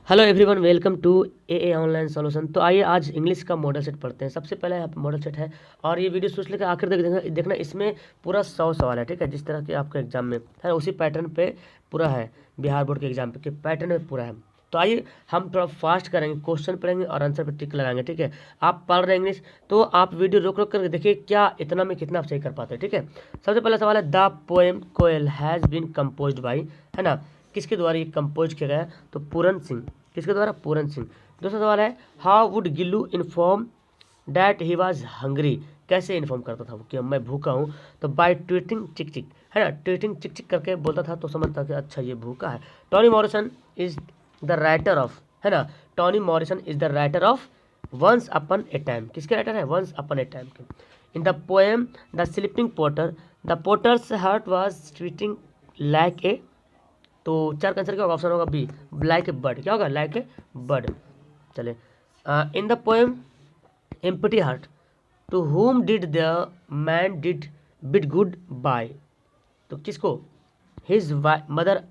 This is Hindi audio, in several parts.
Hello everyone, welcome to a online solution. तो आइए आज इंग्लिश का मॉडल सेट पढ़ते हैं। सबसे पहले यहाँ पे मॉडल सेट है और ये वीडियो सोच लेकर आखिर तक देखना। इसमें पूरा 100 सवाल है, ठीक है, जिस तरह के आपके एग्जाम में है उसी पैटर्न पे पूरा है। बिहार बोर्ड के एग्जाम के पैटर्न में पूरा है। तो आइए हम थोड़ा फास्ट करेंगे, क्वेश्चन पढ़ेंगे और आंसर पर टिक लगाएंगे, ठीक है। आप पढ़ रहे हैं इंग्लिश तो आप वीडियो रोक रोक करके देखिए क्या इतना में कितना आप सही कर पाते हैं, ठीक है। सबसे पहला सवाल है, the poem Koel has been composed by, है ना, किसके द्वारा ये कंपोज किया गया है? तो पूरन सिंह। किसके द्वारा? पूरन सिंह। दूसरा सवाल है, how would Gillu inform that he was hungry, कैसे इन्फॉर्म करता था वो कि मैं भूखा हूँ? तो बाय ट्वीटिंग चिक चिक, है ना, ट्वीटिंग चिक चिक करके बोलता था तो समझता कि अच्छा ये भूखा है। Toni Morrison is the writer of, है ना, Toni Morrison is the writer of once upon a time. किसके राइटर है? वंस अपन ए टाइम के। In the poem the sleeping potter, the potter's heart was tweeting like a, तो चार का आंसर क्या होगा? ऑप्शन होगा बी, लाइक ए बर्ड। क्या होगा? Like a bird. चले, in the poem empty heart, to whom did the man did bid goodbye, तो किसको? His mother,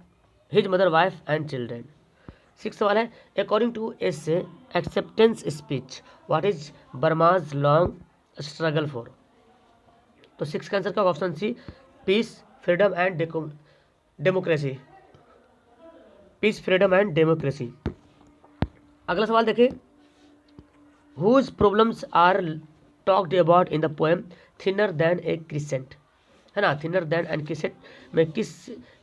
his mother wife and children. Six सवाल है, according to essay acceptance speech what is Burma's long struggle for, तो सिक्स का आंसर क्या होगा? Option C, peace freedom and democracy. Peace freedom and democracy. अगला सवाल देखिए, whose problems are talked about in the poem thinner than A crescent, है ना, थिनर देन एंड क्रिसेंट में किस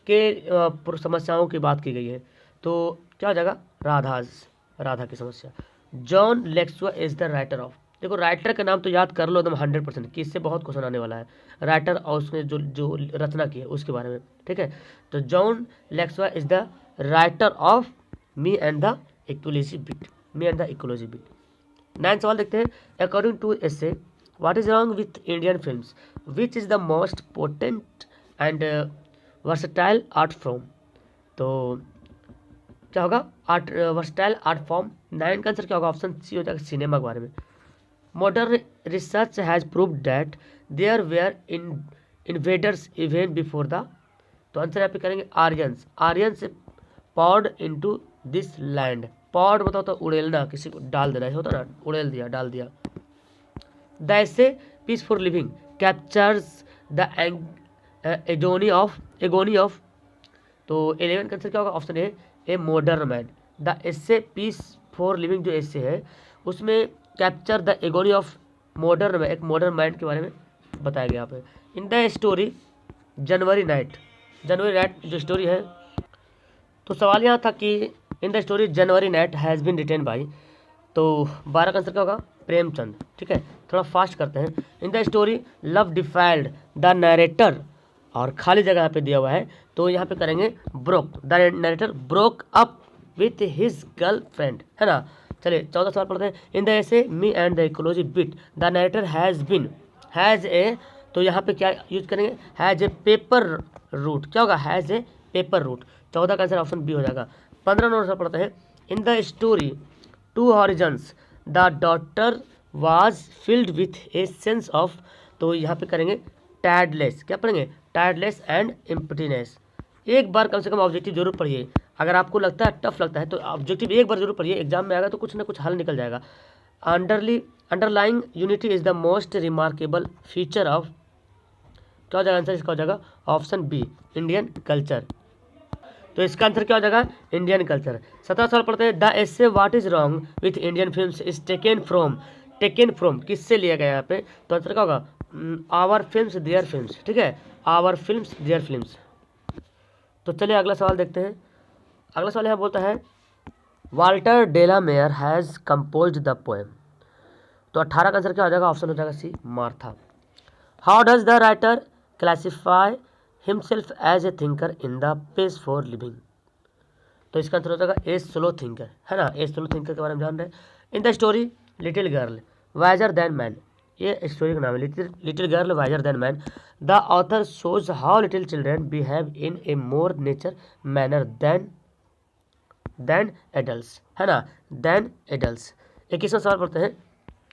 के समस्याओं की बात की गई है? तो क्या हो जाएगा? राधा की समस्या। जॉन लेक्सुआ इज द राइटर ऑफ, देखो राइटर का नाम तो याद कर लो एकदम 100% कि इससे बहुत क्वेश्चन आने वाला है। राइटर और उसने जो जो रचना की है उसके बारे में, ठीक है। तो जॉन लेक्सुआ is the writer of me and the equality bit, me and the equality bit. 9 सवाल देखते हैं, according to essay what is wrong with Indian films which is the most potent and versatile art form, तो क्या होगा? Art, versatile art form. 9 का आंसर क्या होगा? ऑप्शन सी हो जाएगा, सिनेमा के बारे में। Modern research has proved that there were in invaders even before the, तो आंसर यहाँ पे करेंगे Aryans. Aryans poured into this land. Poured बताओ तो उड़ेलना, किसी को डाल देना होता ना, उड़ेल दिया, डाल दिया। The essay piece for living captures the agony of, तो 11 का आंसर क्या होगा? Option A modern man. The essay piece for living जो एसे है उसमें capture the agony of modern man, एक मॉडर्न मैन के बारे में बताया गया यहाँ पे। In the story January night, January night जो स्टोरी है, तो सवाल यहाँ था कि in the story January night has been written by, तो 12 का आंसर क्या होगा? प्रेमचंद, ठीक है। थोड़ा फास्ट करते हैं। In the story love defiled the narrator, और खाली जगह यहाँ पे दिया हुआ है तो यहाँ पे करेंगे broke, the narrator broke up with his girl friend, है ना। चलिए 14 सवाल पढ़ते हैं। In the essay me and the ecology bit the narrator has been, has a, तो यहाँ पे क्या यूज करेंगे? Has a paper route. क्या होगा? Has a paper root. 14 का आंसर ऑप्शन बी हो जाएगा। 15 नंबर पढ़ते हैं। In the story two horizons the daughter was filled with a sense of, तो यहाँ पे करेंगे टायर्डलेस। क्या पढ़ेंगे? Tireless and emptiness. एक बार कम से कम ऑब्जेक्टिव जरूर पढ़िए। अगर आपको लगता है टफ लगता है तो ऑब्जेक्टिव एक बार जरूर पढ़िए, एग्जाम में आएगा तो कुछ ना कुछ हल निकल जाएगा। Underlying unity is the most remarkable feature of, क्या हो जाएगा आंसर इसका? हो जाएगा ऑप्शन बी, इंडियन कल्चर। तो इसका आंसर क्या हो जाएगा? Indian culture. 17 सवाल पढ़ते हैं। The essay what is wrong with Indian films is taken from किससे लिया गया यहाँ पे? तो आंसर क्या होगा? आवर फिल्म्स देयर फिल्म्स, ठीक है, आवर फिल्म्स देयर फिल्म्स। तो चलिए अगला सवाल देखते हैं। अगला सवाल यहाँ बोलता है, Walter de la Mare has composed the poem, तो 18 का आंसर क्या हो जाएगा? ऑप्शन हो जाएगा C, Martha. How does the writer classify himself as a thinker in the page for living, तो इसका आंसर हो जाएगा ए स्लो थिंकर, है ना, ए स्लो थिंकर के बारे में जान रहे हैं। In the story little girl wiser than man, ये स्टोरी का नाम है, little girl wiser than man. The author shows how little children behave in a more nature manner than adults, है ना, देन एडल्ट्स। 21वां सवाल पढ़ते हैं।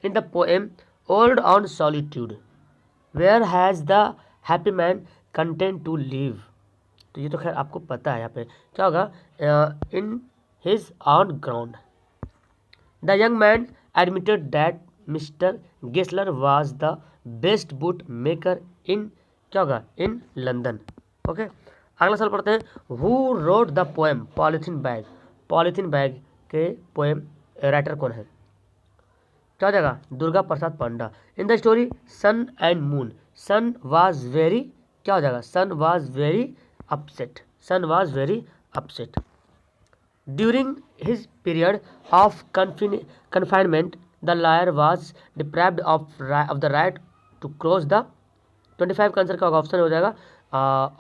In the poem ode on solitude where has the happy man content to live, तो ये तो खैर आपको पता है। यहाँ पे क्या होगा? इन his on ground. The young man admitted that Mr. Gessler was the best boot maker in क्या होगा in London. ओके अगला सवाल पढ़ते हैं. Who wrote the poem Polythene Bag? Polythene bag के पोएम राइटर कौन है? क्या हो जाएगा? Durga Prasad Panda. In the story sun and moon, sun was very क्या हो जाएगा? Sun was very upset. Sun was very upset. During his period of confinement, the lawyer was deprived of the right to cross the 25 का आंसर क्या होगा? ऑप्शन हो जाएगा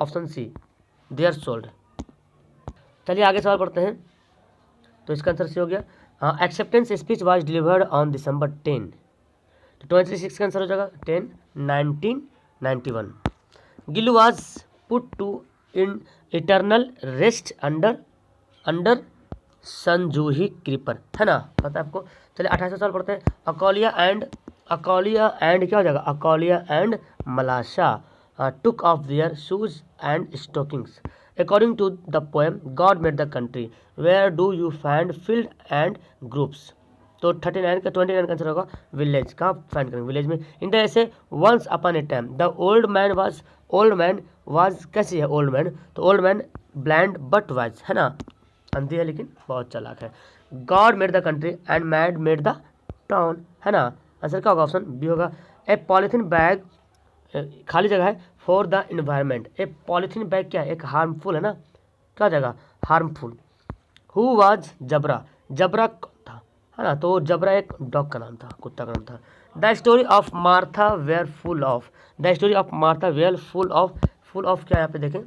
ऑप्शन सी देयर सोल्ड. चलिए आगे सवाल पढ़ते हैं. तो इसका आंसर सी हो गया. Acceptance speech was delivered on December 10. तो 26 का आंसर हो जाएगा 10 1991. Gillu was put to in eternal rest under Sonjuhi creeper, है ना, पता है आपको. चलिए 28 साल पढ़ते हैं. अकौलिया एंड क्या हो जाएगा? अकौलिया एंड मलाशा took off their shoes and stockings according to the poem God made the country where do you find field and groups. तो 29 का आंसर होगा विलेज. कहाँ फाइंड करेंगे? विलेज में. In the essay once upon a time the old man was कैसी है ओल्ड मैन? तो old man blind but wise, है ना, अंधी है लेकिन बहुत चालाक है. God made the country and man made the town, है ना. आंसर क्या होगा? ऑप्शन बी होगा. ए पॉलीथीन बैग खाली जगह है for the environment. A polythene bag क्या है? एक हार्मफुल, है ना, क्या हो जाएगा? हार्मफुल. हु वाज जबरा? जबरा कौन था, है ना. तो जबरा एक डॉग का नाम था, कुत्ता का नाम था. The story of Martha were full of. The story of Martha were full of क्या यहाँ पे देखें,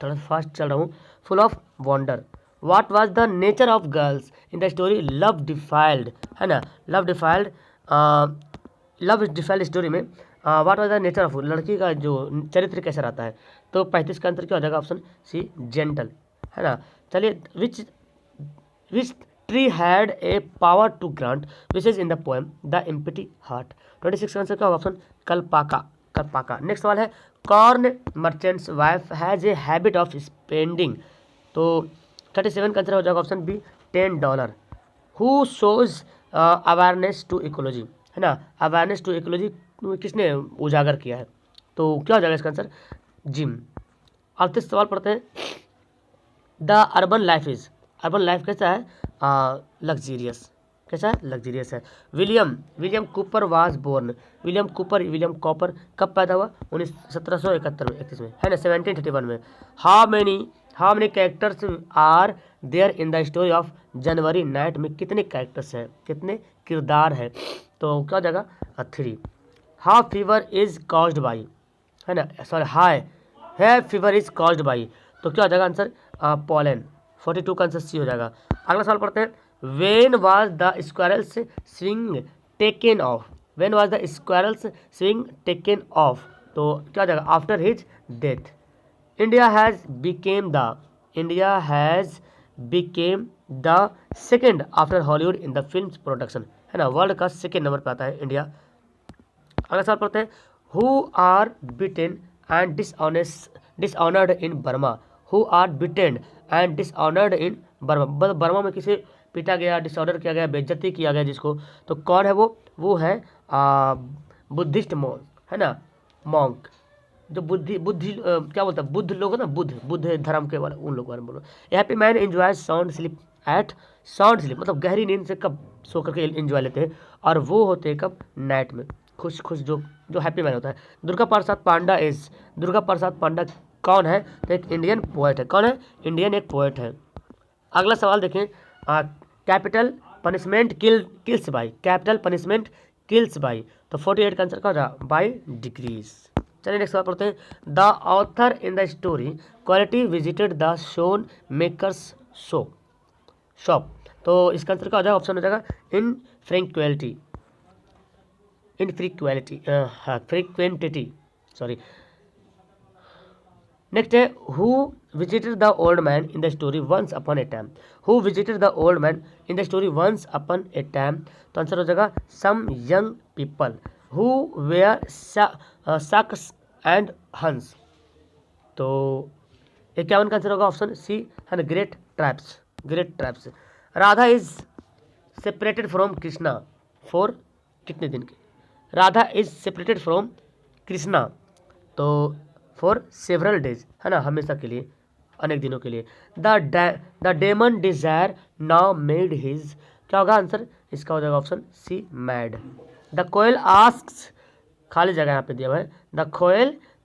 थोड़ा फास्ट चल रहा हूँ. Full of wonder. What was the nature of girls in the story love defiled, है ना. लव डिफाइल्ड स्टोरी में what was the nature of, लड़की का जो चरित्र कैसा रहता है? तो 35 का आंसर क्या हो जाएगा? ऑप्शन सी जेंटल, है ना. चलिए which tree had a power to grant wishes in the poem the empty heart. 26 का आंसर क्या होगा? ऑप्शन कलपाका. नेक्स्ट सवाल है. Corn merchant's wife has a habit of spending. तो 37 का आंसर हो जाएगा option B $10. Who shows awareness to ecology, है ना. अवेयरनेस टू इकोलॉजी किसने उजागर किया है? तो क्या हो जाएगा इसका आंसर? जिम. 38 सवाल पढ़ते हैं. द अर्बन लाइफ कैसा है? लग्जीरियस. कैसा है? लग्जीरियस है. William Cowper was born. William Cowper कब पैदा हुआ? 1771 में, 31 में, है ना, 1731 में. How many characters are there in the story of January night में कितने कैरेक्टर्स हैं, कितने किरदार हैं? तो क्या हो जाएगा? 3. How fever is caused by, है ना, sorry high fever is caused by. तो क्या हो जाएगा आंसर? पॉलन. 42 का आंसर सी हो जाएगा. अगला सवाल पढ़ते हैं. When was the squirrels swing taken of. When was the squirrels swing taken of. तो क्या हो जाएगा? After his death. India has became the second after Hollywood in the film production, है ना, वर्ल्ड का सेकेंड नंबर पर आता है इंडिया. अगला सवाल पढ़ते हैं. Who are beaten and dishonoured in Burma. Who are beaten and dishonoured in Burma. Burma में किसे पीटा गया, डिसऑर्डर किया गया, बेइज्जती किया गया जिसको, तो कौन है वो है बुद्धिस्ट मॉन्क, है ना, मॉन्क. जो बुद्धि क्या बोलता है, बुद्ध लोग है ना, बुद्ध धर्म के वाले, उन लोग बारे में बोलो. Happy man enjoy sound sleep मतलब गहरी नींद से कब सो करके एंजॉय लेते हैं, और वो होते हैं कब? नाइट में. खुश जो हैप्पी मैन होता है. दुर्गा प्रसाद पांडा कौन है? तो एक इंडियन पोएट है. कौन है? इंडियन एक पोएट है. अगला सवाल देखें. Capital punishment kills by. तो 48 का आंसर क्या होगा? By degrees. चलिए नेक्स्ट सवाल पढ़ते हैं. The author in the story quality visited the shoe maker's shop. तो इसका आंसर क्या हो जाएगा? ऑप्शन हो जाएगा फ्रीक्वेंटिटी. सॉरी. नेक्स्ट है. Who visited the old man in the story once upon a time. Who visited the old man in the story once upon a time. तो आंसर हो जाएगा some young people who were sacks and huns. तो 51 का आंसर होगा ऑप्शन सी, है ना, great tribes. Great traps. Radha is separated from Krishna for कितने दिन के, Radha is separated from Krishna तो फॉर सेवरल डेज, है ना, हमेशा के लिए, अनेक दिनों के लिए। The demon desire now made his, क्या होगा आंसर इसका हो जाएगा option C mad. The koel asks, खाली जगह यहाँ पे दिया हुआ है,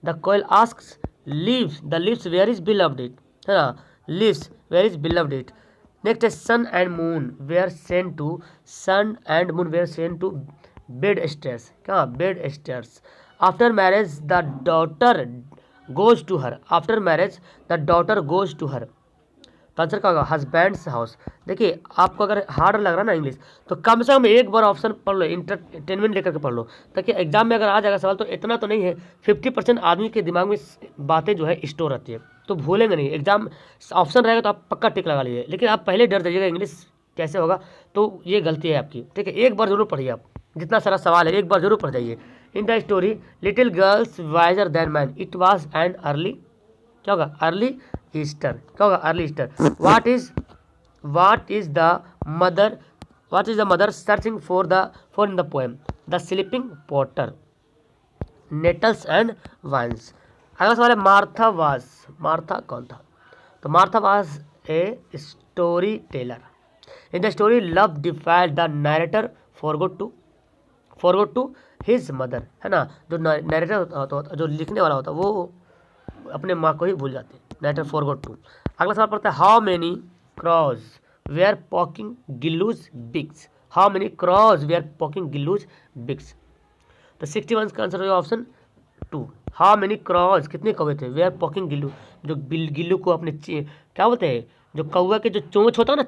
the koel asks leaves, the leaves where is beloved it, है ना, leaves where is beloved it. Next है sun and moon were sent to, sun and moon were sent to bed stairs, क्या bed stairs. After marriage the daughter goes to her, after marriage the daughter goes to her, तो आंसर क्या होगा हस्बैंड्स हाउस। देखिए आपको अगर हार्ड लग रहा है ना इंग्लिश तो कम से कम एक बार ऑप्शन पढ़ लो, इंटरटेनमेंट लेकर के पढ़ लो, ताकि एग्जाम में अगर आ जाएगा सवाल तो इतना तो नहीं है, 50% आदमी के दिमाग में बातें जो है स्टोर रहती है, तो भूलेंगे नहीं। एग्जाम ऑप्शन रहेगा तो आप पक्का टिक लगा लीजिए, लेकिन आप पहले डर जाइएगा इंग्लिश कैसे होगा, तो ये गलती है आपकी, ठीक है। एक बार जरूर पढ़िए आप, जितना सारा सवाल है एक बार जरूर पढ़ जाइए। In the story little girls wiser than man, it was an early, क्या होगा अर्ली ईस्टर, क्या होगा early Easter. What is the mother searching for in the poem, the sleeping potter, nettles and vines. अगला सवाल है मार्था कौन था, तो Martha was a story teller. In the story love defied the narrator forgot to his mother, है ना, जो नरेटर होता जो लिखने वाला होता वो अपने माँ को ही भूल जाते, नरेटर फॉरगॉट टू। अगला सवाल पढ़ता है how many crows were poking Gillu's bigs, how many crows were poking Gillu's bigs, तो 61 का आंसर होगा ऑप्शन 2। हाउ मेनी क्रॉज कितने कौवे थे, वेयर पॉकिंग गिल्लू, जो गिल्लू को अपने क्या बोलते हैं, जो कौवा के जो चोंच होता है ना,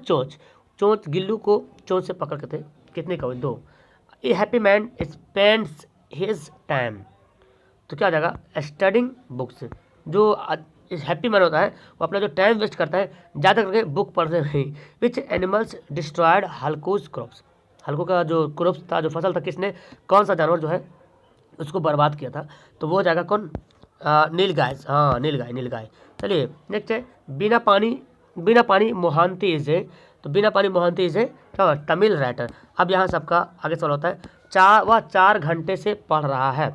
चोंच गिल्लू को चोंच से पकड़ के थे, कितने कौवे 2। ए happy man spends his time, तो क्या हो जाएगा स्टडिंग बुक्स, जो हैप्पी मैन होता है वो अपना जो टाइम वेस्ट करता है ज़्यादा करके बुक पढ़ने में। विच एनिमल्स डिस्ट्रॉयड हल्कूज क्रॉप्स, हल्कू का जो क्रॉप्स था, जो फसल था, किसने, कौन सा जानवर जो है उसको बर्बाद किया था, तो वो हो जाएगा कौन, नीलगाय, हाँ नीलगाय। चलिए नेक्स्ट है बिना पानी मोहांती इज है, तो बिना पानी मोहांती इज है क्या होगा तमिल राइटर। अब यहाँ सबका आगे सवाल होता है वह 4 घंटे से पढ़ रहा है,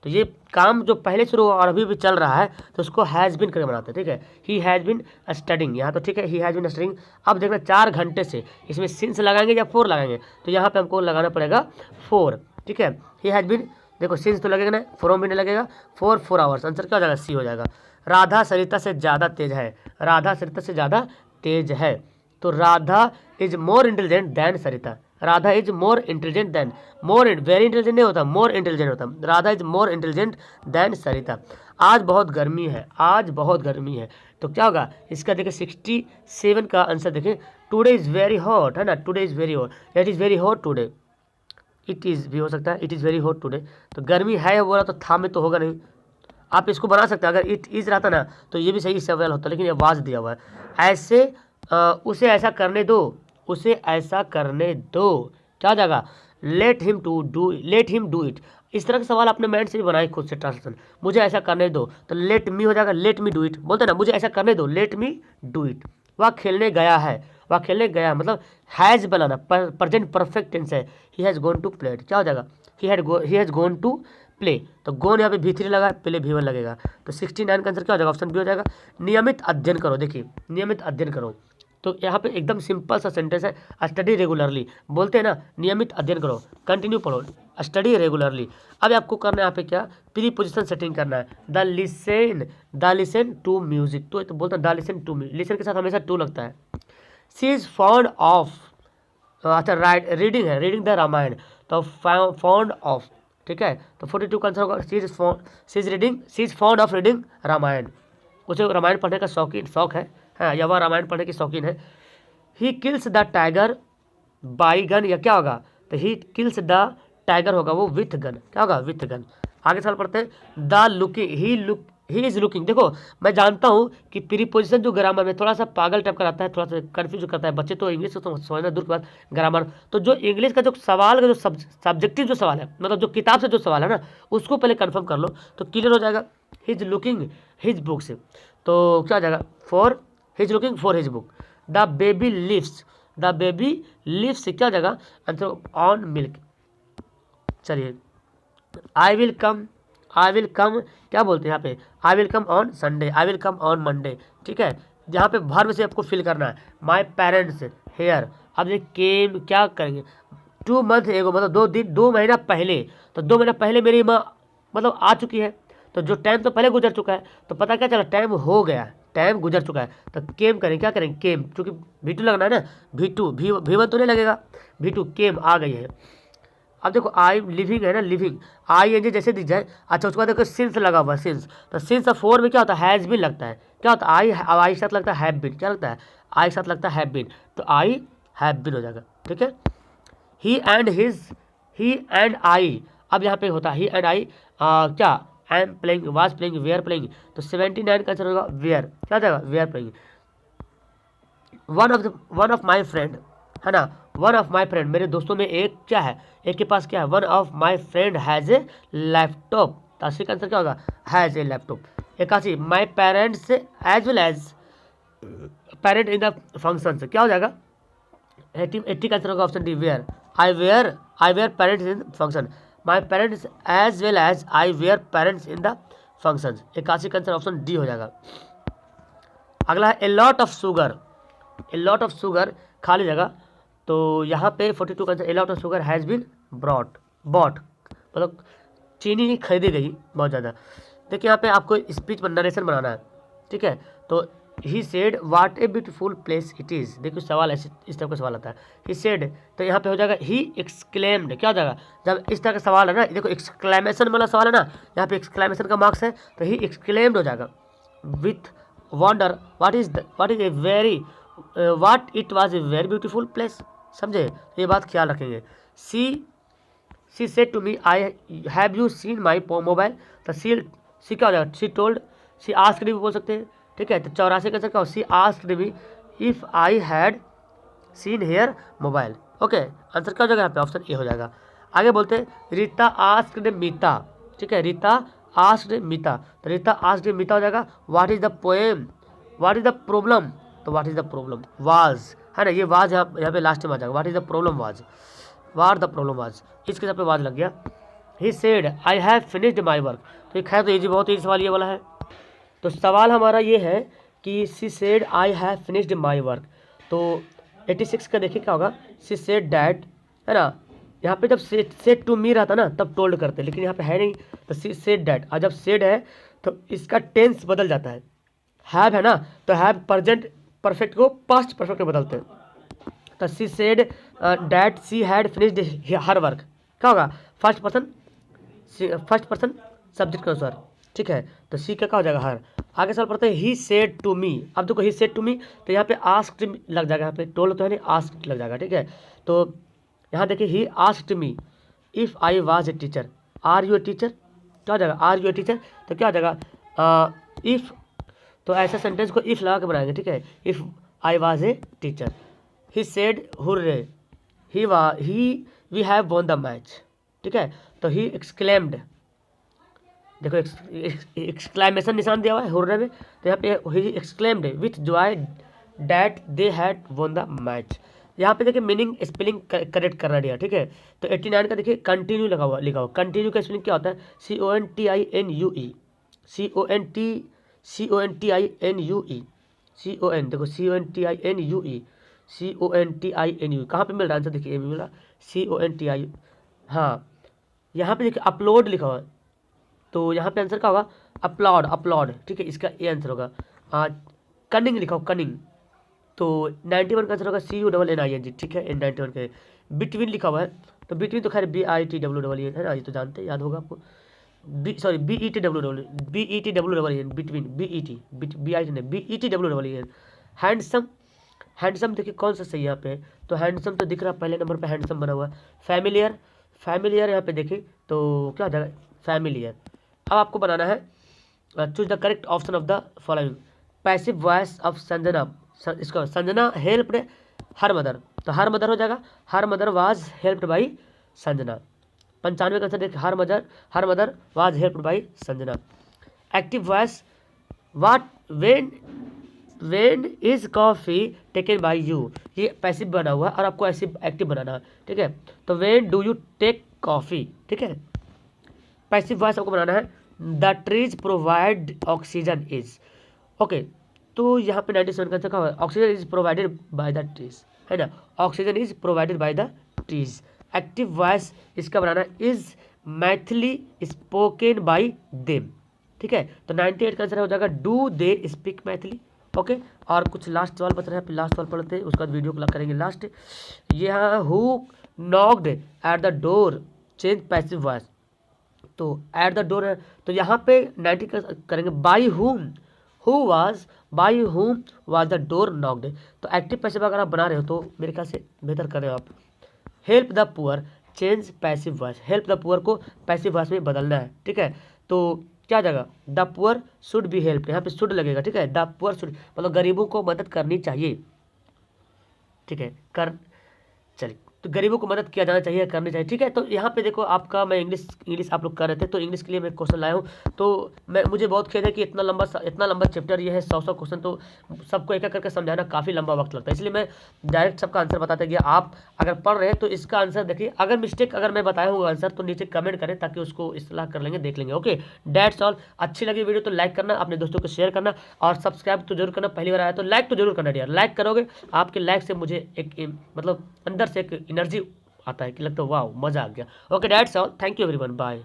तो ये काम जो पहले शुरू हुआ और अभी भी चल रहा है तो उसको हैज़ बिन करके बनाते हैं, ठीक है। ही हैज़ बिन स्टडिंग, यहाँ तो ठीक है ही हैज़ बिन स्टडिंग। अब देखना 4 घंटे से, इसमें सिंस लगाएंगे या 4 लगाएंगे, तो यहाँ पे हमको लगाना पड़ेगा 4, ठीक है। ही हैज़ बिन, देखो सिंस तो लगेगा ना, फ्रॉम भी नहीं लगेगा, 4 आवर्स, आंसर क्या हो जाएगा सी हो जाएगा। राधा सरिता से ज़्यादा तेज है, राधा सरिता से ज़्यादा तेज है, तो Radha is more intelligent than Sarita, Radha is more intelligent than, very intelligent नहीं होता, मोर इंटेलिजेंट होता, Radha is more intelligent than Sarita. आज बहुत गर्मी है, तो क्या होगा इसका देखिए 67 का आंसर देखिए, टुडे इज़ वेरी हॉट, है ना, today is very hot, it is very hot today, it is भी हो सकता है, it is very hot today, तो गर्मी है बोला तो था में तो होगा नहीं, आप इसको बना सकते हैं, अगर इट इज़ रहता ना तो ये भी सही सवाल होता, लेकिन ये आवाज़ दिया हुआ है ऐसे, उसे ऐसा करने दो, क्या जाएगा लेट हिम डू इट। इस तरह का सवाल अपने माइंड से भी बनाए खुद से ट्रांसलेशन, मुझे ऐसा करने दो, तो लेट मी हो जाएगा लेट मी डू इट, बोलते ना मुझे ऐसा करने दो, लेट मी डू इट। वह खेलने गया मतलब हैज़ बनाना, प्रेजेंट परफेक्ट टेंस है, he has gone to play, क्या हो जाएगा he has gone to play, तो गोन यहाँ पे V3 लगा, प्ले V1 लगेगा, तो 69 का आंसर क्या हो जाएगा ऑप्शन बी हो जाएगा। नियमित अध्ययन करो, देखिए नियमित अध्ययन करो, तो यहाँ पे एकदम सिंपल सा सेंटेंस है, स्टडी रेगुलरली, बोलते हैं ना नियमित अध्ययन करो, कंटिन्यू पढ़ो, स्टडी रेगुलरली। अब आपको करना है यहाँ पे क्या प्रीपोजिशन सेटिंग करना है, द लिसन टू म्यूजिक, तो बोलते हैं the listen to music, listen के साथ हमेशा टू लगता है। सी इज फॉन्ड ऑफ, अच्छा रीडिंग द रामायण, तो फॉन्ड ऑफ, ठीक है, तो 42 का आंसर होगा she is fond of reading Ramayana, उसे रामायण पढ़ने का शौक है, हाँ, या वह रामायण पढ़ने की शौकीन है। He kills the tiger by gun, या क्या होगा, तो ही किल्स द टाइगर होगा वो विथ गन, क्या होगा विथ गन। आगे सवाल पढ़ते हैं the looking, he is looking. देखो मैं जानता हूँ कि प्रीपोजिशन जो ग्रामर में थोड़ा सा पागल टाइप का रहता है, थोड़ा सा कन्फ्यूज करता है बच्चे, तो इंग्लिश को तो समझना दूर की बात, ग्रामर तो जो इंग्लिश का जो सवाल का जो सब्जेक्टिव जो सवाल है, मतलब जो किताब से जो सवाल है ना, उसको पहले कन्फर्म कर लो तो क्लियर हो जाएगा। He is looking his book से, तो क्या हो जाएगा for he is looking for his book. The baby lives, the baby lives क्या जगह आंसर ऑन मिल्क। चलिए I will come, I will come क्या बोलते हैं यहाँ पे, I will come on Sunday, I will come on Monday, ठीक है। यहाँ पे वर्ब से आपको फिल करना है, माई पेरेंट्स हेयर। अब ये केम क्या करेंगे, 2 मंथ एगो मतलब 2 दिन 2 महीना पहले, तो 2 महीना पहले मेरी माँ मतलब आ चुकी है, तो जो टाइम तो पहले गुजर चुका है, तो पता क्या चला टाइम हो गया, टाइम गुजर चुका है, तो केम करें, क्या करेंगे केम, क्योंकि V2 लगना है ना, V2 V1 तो नहीं लगेगा, V2 केम आ गई है। अब देखो आई लिविंग है ना, लिविंग आई एन जी जैसे दिख जाए, अच्छा उसके बाद देखो सिंस लगा हुआ है, सिंस, तो सिंस 4 में क्या होता है हैज़ बीन लगता है, क्या होता है आई के साथ लगता है हैव बीन, क्या लगता है आई के साथ लगता है हैव बीन, तो आई हैव बीन हो जाएगा, ठीक है। He and his, he and I, अब यहाँ पे होता है ही एंड आई, क्या I am playing, was playing, were playing, तो 79 का आंसर होगा वेयर, क्या जाएगा were playing. One of my friend है ना, वन ऑफ माई फ्रेंड मेरे दोस्तों में एक क्या है, एक के पास क्या है, one of my friend has a laptop, तो 80 का आंसर क्या होगा has a laptop. 81 my parents as well as parent in the function से क्या हो जाएगा 80 का आंसर होगा option D were, I were parents in function, my parents as well as I were parents in the function. 81 का आंसर ऑप्शन डी हो जाएगा। अगला है a lot of sugar, A lot of sugar खाली जगह, तो यहाँ पे 42 का answer a lot of sugar has been brought, bought मतलब चीनी खरीदी गई बहुत ज़्यादा। देखिए यहाँ पे आपको स्पीच नरेशन बनाना है, ठीक है, तो he said what a beautiful place it is, देखिए सवाल ऐसे इस तरह का सवाल आता है, ही सेड, तो यहाँ पे हो जाएगा ही एक्सक्लेम्ड, क्या हो जाएगा जब इस तरह का सवाल है ना, देखो एक्सक्लेमेशन वाला सवाल है ना, यहाँ पे एक्सक्लेमेशन का मार्क्स है, तो ही एक्सक्लेम्ड हो जाएगा with wonder what is a very what it was a very beautiful place, समझे, ये बात ख्याल रखेंगे। She said to me I have you seen my mobile, तो सी क्या हो जाएगा सी टोल्ड, सी आस्क्ड भी बोल सकते हैं, ठीक है, तो 84 का आंसर क्या हो she asked me if I had seen her mobile, okay, answer क्या हो जाएगा यहाँ पे ऑप्शन ए हो जाएगा। आगे बोलते हैं रीता आस्क्ड मीता, ठीक है, रीता आस्क्ड मीता, तो रीता आस्क्ड मीता हो जाएगा what is the poem, what is the problem, तो what is the problem was है ना, ये वाज यहाँ पे लास्ट में आ जाएगा, what is the problem was, what the problem was, इसके साथ पे वाज लग गया। He said I have finished my work, तो एक है तो ईजी, बहुत ईजी सवाल ये वाला है। तो सवाल हमारा ये है कि she said I have finished my work, तो 86 का देखिए क्या होगा सी सेड डैट है ना, यहाँ पे जब सेड टू मी रहता ना तब टोल्ड करते, लेकिन यहाँ पे है नहीं, तो सी सेड डैट, और जब सेड है तो इसका टेंस बदल जाता है, हैव है ना, तो हैव प्रेजेंट परफेक्ट को पास्ट परफेक्ट में बदलते हैं, तो she said that she had finished her work, क्या होगा फर्स्ट पर्सन सब्जेक्ट के अनुसार, ठीक है, तो सी का क्या हो जाएगा हर। आगे सवाल पढ़ते हैं ही सेड टू मी, अब देखो ही सेड टू मी, तो यहाँ पे आस्क्ड लग जाएगा, यहाँ पे टोल्ड तो है नहीं आस्क्ड लग जाएगा, ठीक है, तो यहाँ देखिए he asked me if I was a teacher, are you a teacher, क्या हो जाएगा आर यू ए टीचर, तो क्या हो जाएगा इफ़, तो ऐसा सेंटेंस को इफ़ लगा के बनाएंगे, ठीक है, if I was a teacher. He said hurray he we have won the match, ठीक है, तो ही एक्सक्लेम्ड, देखो एक्सक्लेमेशन निशान दिया हुआ है हुर्रे में, तो यहाँ पे he exclaimed with Joy that they had von the match. यहाँ पे देखिए मीनिंग स्पेलिंग करेक्ट करना दिया, ठीक है, तो 89 का देखिए कंटिन्यू लिखा हुआ, कंटिन्यू का स्पेलिंग क्या होता है CONTINUE, CONTINUE, देखो CONTINUE कहाँ पे मिल रहा है आंसर, देखिए मिल रहा CONTI, हाँ यहाँ पे देखिए अपलोड लिखा हुआ है, तो यहाँ पे आंसर क्या होगा अपलोड, ठीक है, इसका ये आंसर होगा। कनिंग लिखा हो कनिंग, तो 91 का आंसर होगा CUNNING, ठीक है, 91 के। बिटवीन लिखा हुआ है, तो बिटवीन तो खैर BITWEN है ना, ये तो जानते हैं, याद होगा आपको, BETWEN बिटवीन, BETWEN। हैंडसम देखिए कौन सा सही यहाँ पे है, तो हैंडसम तो दिख रहा है पहले नंबर पे हैंडसम बना हुआ है। फैमिलियर यहाँ पे देखिए तो क्या हो जाएगा फैमिलियर। अब आपको बनाना है choose the correct option of the following, passive voice of Sanjana, इसका संजना हेल्प्ड हर मदर, तो हर मदर हो जाएगा her mother was helped by Sanjana. 95 का आंसर देखिए her mother was helped by Sanjana. Active voice what when when is coffee taken by you, ये पैसिव बना हुआ है और आपको ऐसे एक्टिव बनाना है, ठीक है। तो when do you take coffee, ठीक है, पैसिव वॉइस आपको बनाना है। The trees provide oxygen is, okay. तो यहाँ पे 97 का आंसर क्या होगा, oxygen is provided by the trees, है ना, oxygen is provided by the trees. Active voice इसका बनाना is Maithili spoken by them, ठीक है। तो 98 का आंसर हो जाएगा do they speak Maithili, okay. और कुछ लास्ट सवाल बच रहा है, लास्ट सवाल पढ़ते हैं, उसके बाद वीडियो को करेंगे लास्ट। यहाँ who knocked at the door change passive voice, तो एट द डोर है, तो यहाँ पे 90 का करेंगे बाई हुम, बाई हुम वाज द डोर नॉक्ड। तो एक्टिव पैसिव अगर आप बना रहे हो तो मेरे ख्याल से बेहतर कर रहे हो आप। Help the poor change passive voice, help the poor को पैसिव वॉइस में बदलना है, ठीक है। तो क्या जाएगा, the poor should be help, यहाँ पे शुड लगेगा, ठीक है। द पुअर शुड मतलब गरीबों को मदद करनी चाहिए, ठीक है, कर चलिए, तो गरीबों को मदद किया जाना चाहिए, करनी चाहिए, ठीक है। तो यहाँ पे देखो आपका, मैं इंग्लिश आप लोग कर रहे थे, तो इंग्लिश के लिए मैं क्वेश्चन लाया हूँ। तो मुझे बहुत खेद है कि इतना लंबा चैप्टर ये है, 100 क्वेश्चन, तो सबको एक एक करके समझाना काफ़ी लंबा वक्त लगता है, इसलिए मैं डायरेक्ट सबका आंसर बताते गया। आप अगर पढ़ रहे हैं तो इसका आंसर देखिए, अगर मिस्टेक अगर मैं बताया हूँ आंसर तो नीचे कमेंट करें ताकि उसको इस्तेलाह कर लेंगे, देख लेंगे, ओके। That's all. अच्छी लगी वीडियो तो लाइक करना, अपने दोस्तों को शेयर करना और सब्सक्राइब तो जरूर करना, पहली बार आया तो लाइक तो जरूर करना यार, लाइक करोगे, आपके लाइक से मुझे एक मतलब अंदर से एक एनर्जी आता है कि लगता है वाह मज़ा आ गया। Okay that's all, thank you everyone, bye.